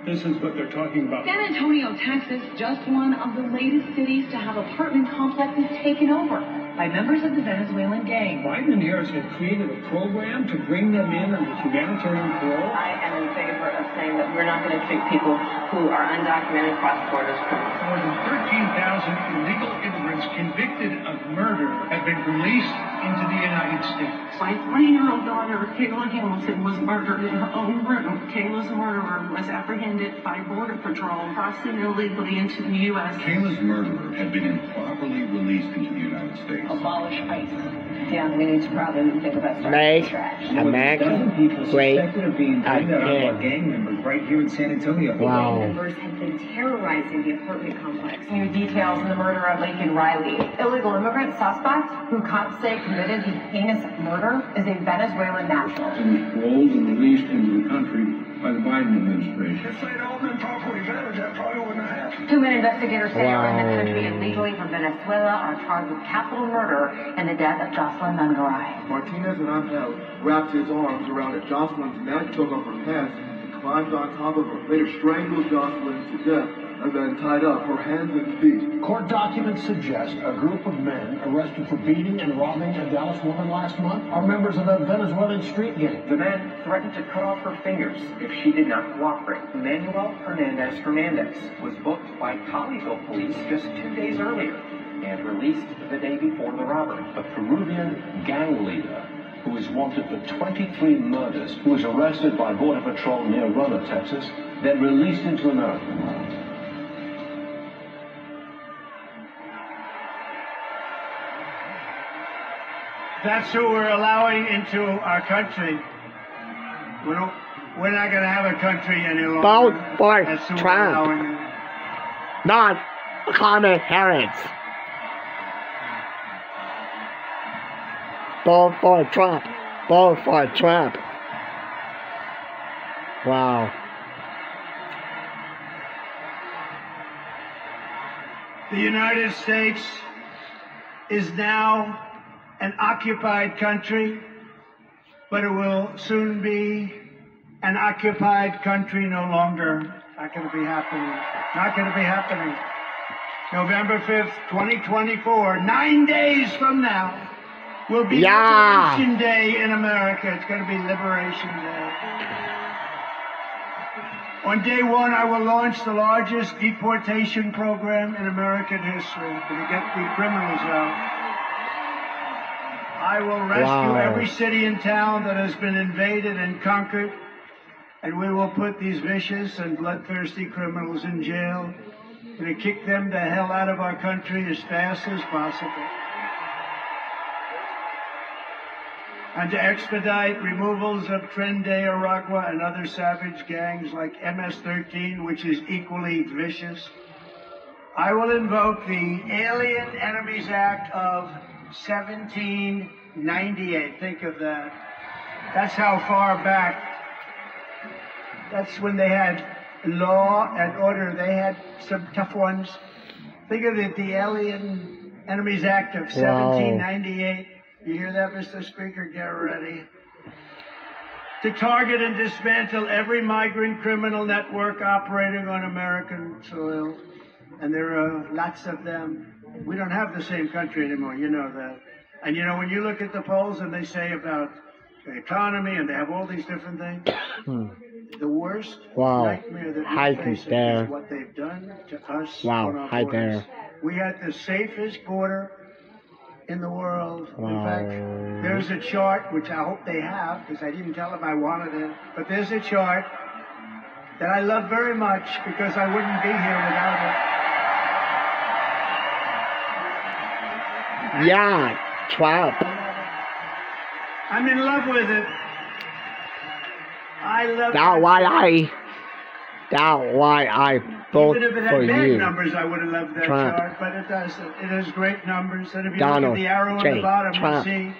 This is what they're talking about. San Antonio, Texas, just one of the latest cities to have apartment complexes taken over by members of the Venezuelan gang. Biden and Harris have created a program to bring them in under humanitarian parole. I am in favor of saying that we're not going to treat people who are undocumented cross-border as criminals. More than 13,000 illegal immigrants convicted of murder have been released into the United States. My 20-year-old daughter, Kayla Hamilton, was murdered in her own room. Kayla's murderer was apprehended by Border Patrol crossing illegally into the U.S. Kayla's murderer had been improperly released into the United States. Abolish ICE. Yeah, we need to probably think about Make America great again. Gang members right here in San Antonio. Wow. Gang members have been terrorizing the apartment complex. New details in the murder of Laken Riley. Illegal immigrant suspect who cops say committed the heinous murder is a Venezuelan national. He was paroled and released into the country by the Biden administration. If they'd all been properly vetted, that probably wouldn't have happened. 2 men investigators say are in the country illegally from Venezuela are charged with capital murder and the death of Jocelyn Nungaray. Martinez and Angel wrapped his arms around Jocelyn's neck, took off her pants, and climbed on top of her. Later strangled Jocelyn to death and then tied up her hands and feet. Court documents suggest a group of men arrested for beating and robbing a Dallas woman last month are members of a Venezuelan street gang. The men threatened to cut off her fingers if she did not cooperate. Manuel Hernandez was booked by Colyville police just 2 days earlier and released the day before the robbery. A Peruvian gang leader who is wanted for 23 murders, who was arrested by Border Patrol near Roanoke, Texas, then released into America. That's who we're allowing into our country. We're not going to have a country any longer. Vote for Trump, not Kamala Harris. Vote for Trump. Vote for Trump. Wow. The United States is now an occupied country, but it will soon be an occupied country no longer. Not going to be happening. Not going to be happening. November 5th, 2024, 9 days from now, will be Liberation Day in America. It's going to be Liberation Day. On day one, I will launch the largest deportation program in American history to get the criminals out. I will rescue every city and town that has been invaded and conquered, and we will put these vicious and bloodthirsty criminals in jail. We're going to kick them the hell out of our country as fast as possible. And to expedite removals of Tren de Aragua and other savage gangs like MS-13, which is equally vicious, I will invoke the Alien Enemies Act of 1798. Think of that. That's how far back. That's when they had law and order. They had some tough ones. Think of it, the Alien Enemies Act of 1798. You hear that, Mr. Speaker? Get ready. To target and dismantle every migrant criminal network operating on American soil. And there are lots of them. We don't have the same country anymore, you know that. And you know, when you look at the polls and they say about the economy and they have all these different things, the worst nightmare that we face is what they've done to us on our borders. We had the safest border in the world. In fact, there's a chart, which I hope they have, because I didn't tell them I wanted it, but there's a chart that I love very much because I wouldn't be here without it. Yeah, Trump. I'm in love with it. I love That's why I vote Even if it had for bad you. numbers, I would have loved that Trump. chart, but it doesn't. It has great numbers. And if you Donald look at the arrow J. on the bottom, Trump. you see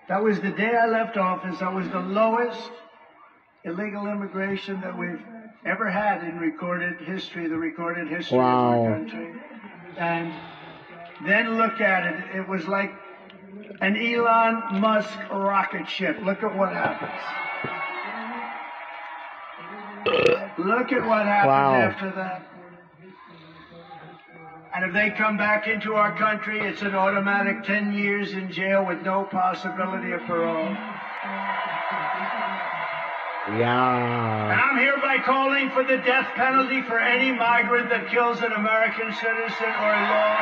that was the day I left office. That was the lowest illegal immigration that we've ever had in recorded history, the recorded history of our country. And then look at it. It was like an Elon Musk rocket ship. Look at what happens. Look at what happened Wow. after that. And if they come back into our country, it's an automatic 10 years in jail with no possibility of parole. And Yeah. I'm hereby calling for the death penalty for any migrant that kills an American citizen or a law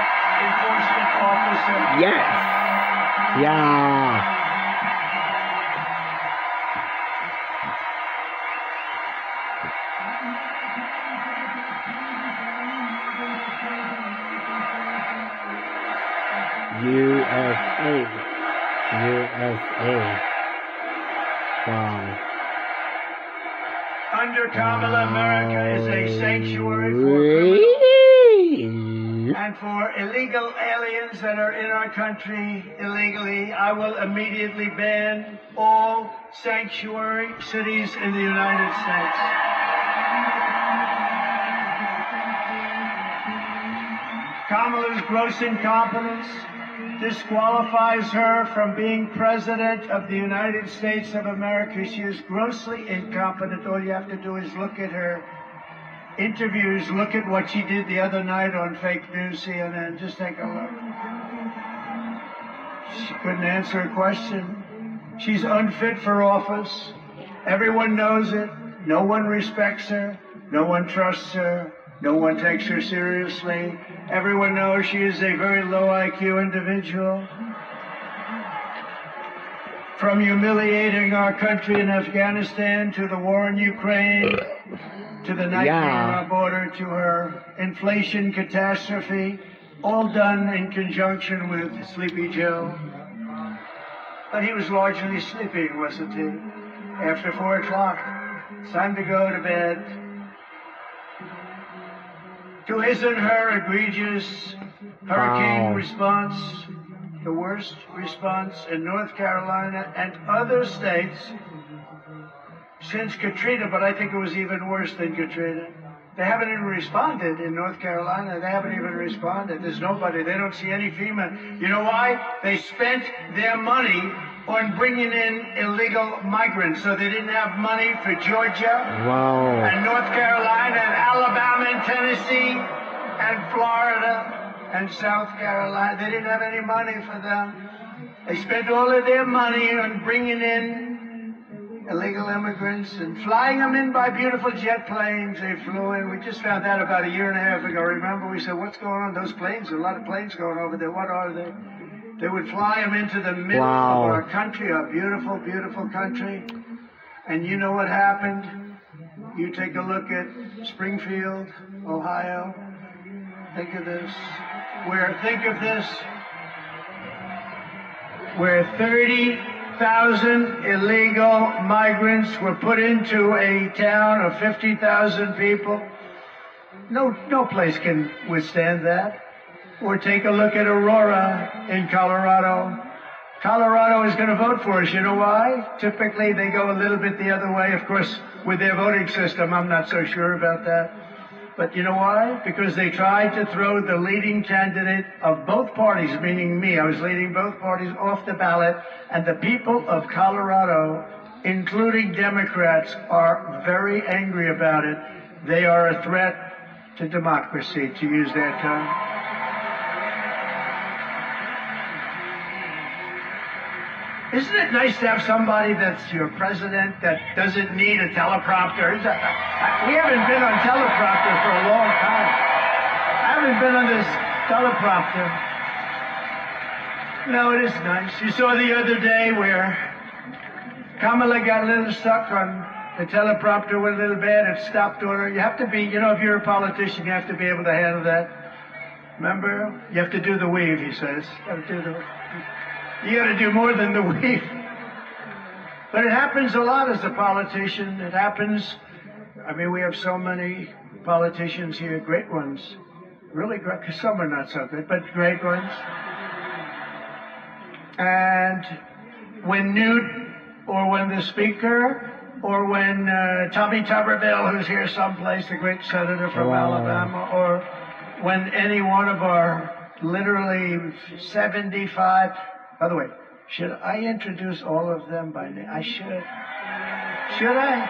enforcement officer. Yes. Yeah. USA. USA. Wow. Under Kamala, America is a sanctuary for criminals and for illegal aliens that are in our country illegally. I will immediately ban all sanctuary cities in the United States. Kamala's gross incompetence disqualifies her from being President of the United States of America. She is grossly incompetent. All you have to do is look at her interviews, look at what she did the other night on fake news CNN. Just take a look. She couldn't answer a question. She's unfit for office. Everyone knows it. No one respects her. No one trusts her. No one takes her seriously. Everyone knows she is a very low IQ individual. From humiliating our country in Afghanistan to the war in Ukraine, to the nightmare on our border, to her inflation catastrophe, all done in conjunction with Sleepy Joe. But he was largely sleeping, wasn't he? After 4 o'clock, it's time to go to bed. To his and her egregious hurricane response, the worst response in North Carolina and other states since Katrina, but I think it was even worse than Katrina. They haven't even responded in North Carolina. They haven't even responded. There's nobody. They don't see any FEMA. You know why? They spent their money on bringing in illegal migrants, so they didn't have money for Georgia and North Carolina and Alabama and Tennessee and Florida and South Carolina. They didn't have any money for them. They spent all of their money on bringing in illegal immigrants and flying them in by beautiful jet planes. They flew in. We just found out about a year and a half ago. Remember, we said, what's going on? Those planes, there are a lot of planes going over there. What are they? They would fly them into the middle of our country, our beautiful, beautiful country. And you know what happened? You take a look at Springfield, Ohio. Think of this. Where 30,000 illegal migrants were put into a town of 50,000 people. No place can withstand that. Or take a look at Aurora in Colorado. Colorado is going to vote for us. You know why? Typically, they go a little bit the other way. Of course, with their voting system, I'm not so sure about that. But you know why? Because they tried to throw the leading candidate of both parties, meaning me. I was leading both parties off the ballot. And the people of Colorado, including Democrats, are very angry about it. They are a threat to democracy, to use their term. Isn't it nice to have somebody that's your president that doesn't need a teleprompter? We haven't been on teleprompter for a long time. I haven't been on this teleprompter. No, it is nice. You saw the other day where Kamala got a little stuck on the teleprompter, went a little bad, it stopped on her. You have to be, you know, if you're a politician, you have to be able to handle that. Remember? You have to do the weave, he says. You got to do more than the weave. But it happens a lot as a politician. It happens. I mean, we have so many politicians here, great ones. Really great, because some are not so good, but great ones. And when Newt, or when the Speaker, or when Tommy Tuberville, who's here someplace, the great senator from Alabama, or when any one of our literally 75... By the way, should I introduce all of them by name? I should. Should I?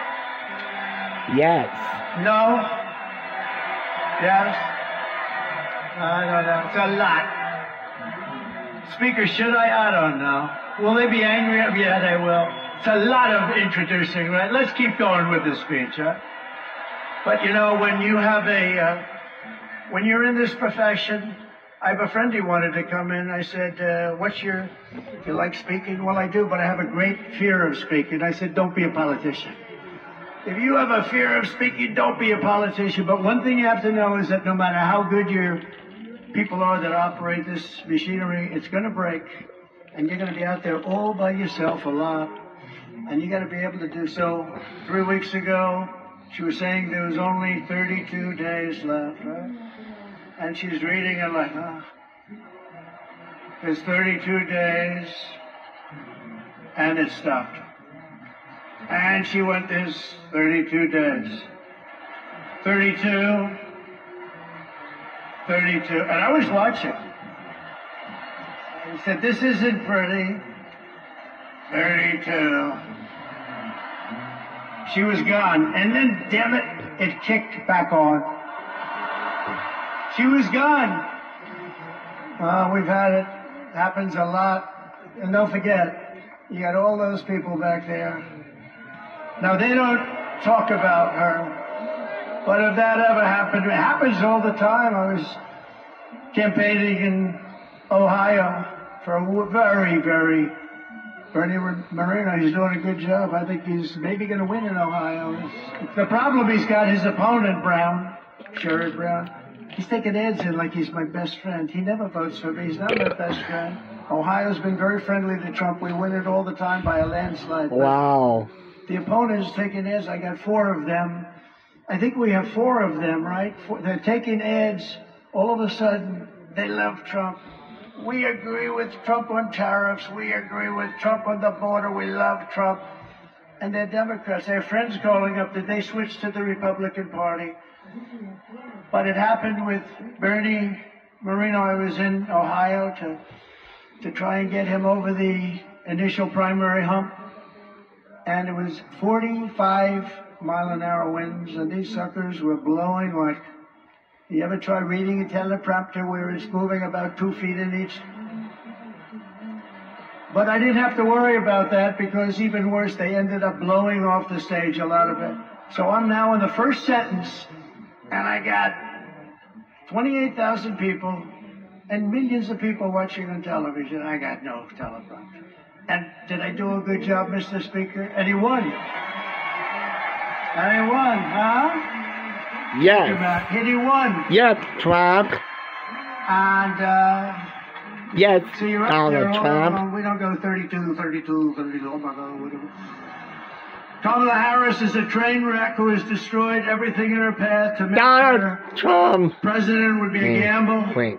Yes. No? Yes? I don't know. It's a lot. Speaker, should I don't know. Will they be angry? Yeah, they will. It's a lot of introducing, right? Let's keep going with the speech, huh? But you know, when you have when you're in this profession, I have a friend who wanted to come in. I said, do you like speaking? Well, I do, but I have a great fear of speaking. I said, don't be a politician. If you have a fear of speaking, don't be a politician. But one thing you have to know is that no matter how good your people are that operate this machinery, it's going to break. And you're going to be out there all by yourself a lot. And you got to be able to do so. 3 weeks ago, she was saying there was only 32 days left, right? And she's reading it like, there's 32 days, and it stopped. And she went, there's 32 days. 32, 32, and I was watching. I said, this isn't pretty. 32. She was gone, and then, damn it, it kicked back on. She was gone. We've had it. Happens a lot. And don't forget, you got all those people back there. Now, they don't talk about her, but if that ever happened, it happens all the time. I was campaigning in Ohio for a Bernie Moreno. He's doing a good job. I think he's maybe going to win in Ohio. The problem he's got, his opponent, Brown, Sherrod Brown, he's taking ads in like he's my best friend. He never votes for me. He's not my best friend. Ohio's been very friendly to Trump. We win it all the time by a landslide. Wow. The opponent's taking ads. I got 4 of them. I think we have 4 of them, right? They're taking ads. All of a sudden, they love Trump. We agree with Trump on tariffs. We agree with Trump on the border. We love Trump. And they're Democrats. They have friends calling up that they switched to the Republican Party. But it happened with Bernie Moreno. I was in Ohio to try and get him over the initial primary hump. And it was 45-mile-an-hour winds, and these suckers were blowing like... You ever try reading a teleprompter where it's moving about 2 feet in each? But I didn't have to worry about that because even worse, they ended up blowing off the stage, a lot of it. So I'm now in the first sentence, and I got 28,000 people and millions of people watching on television. I got no teleprompter. And did I do a good job, Mr. Speaker? And he won. And he won, huh? Yes. And he won. Yes, Trump. And, yes, so you're up Donald there, Trump. We don't go 32, 32, 32, oh my God, whatever. Kamala Harris is a train wreck who has destroyed everything in her path to make Donald Trump. President would be a gamble. Wait.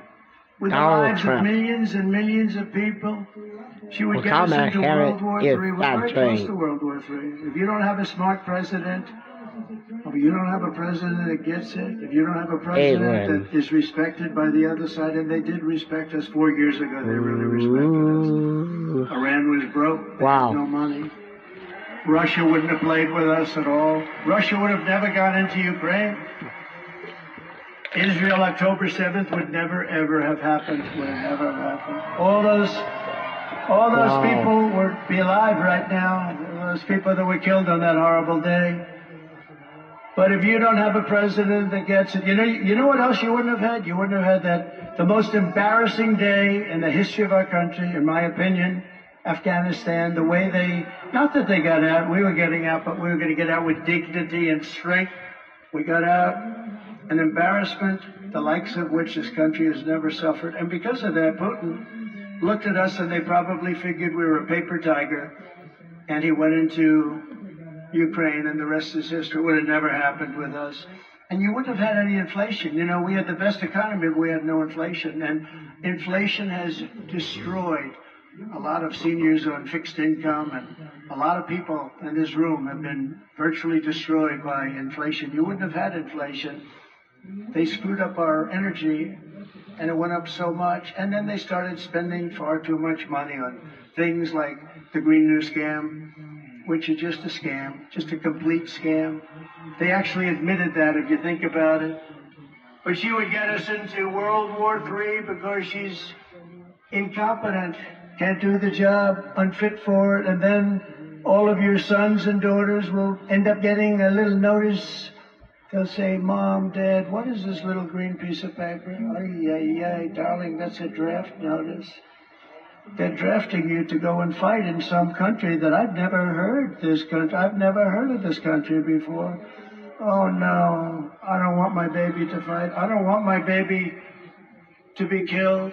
With the Donald lives Trump. of millions and millions of people. She would get us Kamala into Harris World War is III. We're that very train. close to World War III. If you don't have a smart president, if you don't have a president that gets it, if you don't have a president that is respected by the other side, and they did respect us 4 years ago, they really respected us. Iran was broke. They had no money. Russia wouldn't have played with us at all. Russia would have never gone into Ukraine. Israel, October 7th, would never, ever have happened. Would have never happened. All those people would be alive right now. Those people that were killed on that horrible day. But if you don't have a president that gets it, you know what else you wouldn't have had? You wouldn't have had the most embarrassing day in the history of our country, in my opinion, Afghanistan, the way not that they got out, we were getting out, but we were going to get out with dignity and strength. We got out, an embarrassment, the likes of which this country has never suffered. And because of that, Putin looked at us and they probably figured we were a paper tiger. And he went into Ukraine, and the rest is history. It would have never happened with us. And you wouldn't have had any inflation. We had the best economy, but we had no inflation. And inflation has destroyed a lot of seniors on fixed income, and a lot of people in this room have been virtually destroyed by inflation. You wouldn't have had inflation. They screwed up our energy, and it went up so much. And then they started spending far too much money on things like the Green New Scam, which is just a scam, just a complete scam. They actually admitted that, if you think about it. But she would get us into World War III because she's incompetent, can't do the job, unfit for it, and then all of your sons and daughters will end up getting a little notice. They'll say, Mom, Dad, what is this little green piece of paper? Ay, ay, ay, darling, that's a draft notice. They're drafting you to go and fight in some country that I've never heard this country. I've never heard of this country before. Oh, no, I don't want my baby to fight. I don't want my baby to be killed.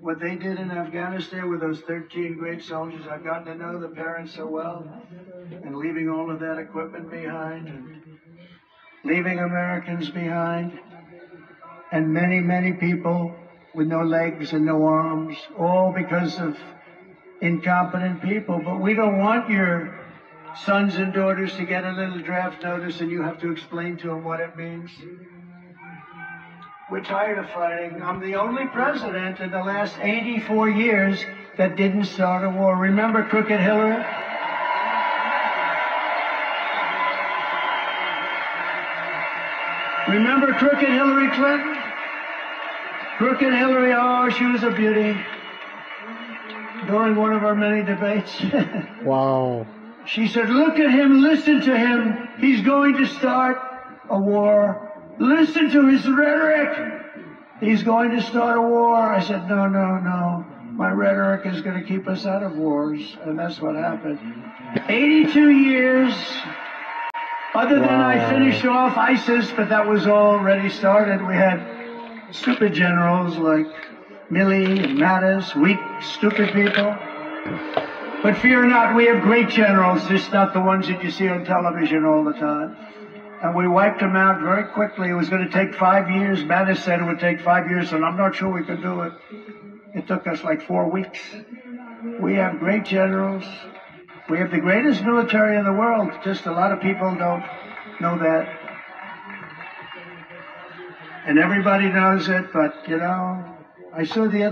What they did in Afghanistan with those 13 great soldiers, I've gotten to know the parents so well, and leaving all of that equipment behind, and leaving Americans behind, and many, many people with no legs and no arms, all because of incompetent people. But we don't want your sons and daughters to get a little draft notice and you have to explain to them what it means. We're tired of fighting. I'm the only president in the last 84 years that didn't start a war. Remember Crooked Hillary? Remember Crooked Hillary Clinton? Crooked Hillary, oh, she was a beauty. During one of our many debates. Wow. She said, look at him, listen to him. He's going to start a war. Listen to his rhetoric. He's going to start a war. I said, no, no, no. My rhetoric is going to keep us out of wars. And that's what happened. 82 years. Other than I finished off ISIS, but that was already started. We had stupid generals like Milley and Mattis, weak, stupid people. But fear not, we have great generals, just not the ones that you see on television all the time. And we wiped them out very quickly. It was going to take 5 years. Mattis said it would take 5 years, and I'm not sure we could do it. It took us like 4 weeks. We have great generals. We have the greatest military in the world. Just a lot of people don't know that. And everybody knows it, but, you know, I saw the other